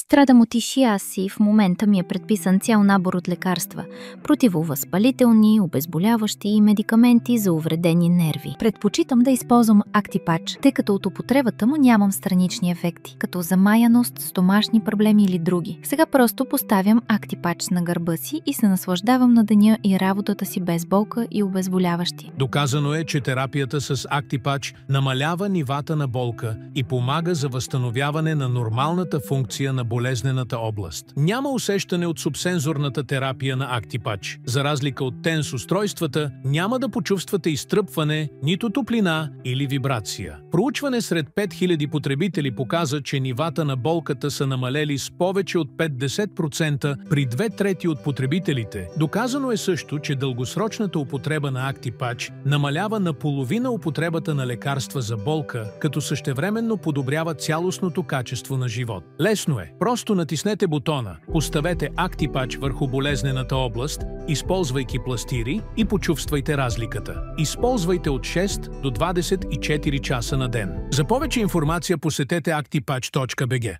Страдам от ишиаз и в момента ми е предписан цял набор от лекарства – противовъзпалителни, обезболяващи и медикаменти за увредени нерви. Предпочитам да използвам Актипач, тъй като от употребата му нямам странични ефекти, като замаяност, стомашни проблеми или други. Сега просто поставям Актипач на гърба си и се наслаждавам на деня и работата си без болка и обезболяващи. Доказано е, че терапията с Актипач намалява нивата на болка и помага за възстановяване на нормалната функция на болезнената област. Няма усещане от субсензорната терапия на Актипач. За разлика от тенс устройствата, няма да почувствате изтръпване, нито топлина или вибрация. Проучване сред 5000 потребители показа, че нивата на болката са намалели с повече от 50% при 2/3 от потребителите. Доказано е също, че дългосрочната употреба на Актипач намалява наполовина употребата на лекарства за болка, като същевременно подобрява цялостното качество на живот. Лесно е. Просто натиснете бутона, поставете Актипач върху болезнената област, използвайки пластири и почувствайте разликата. Използвайте от 6 до 24 часа на ден. За повече информация посетете actipatch.bg.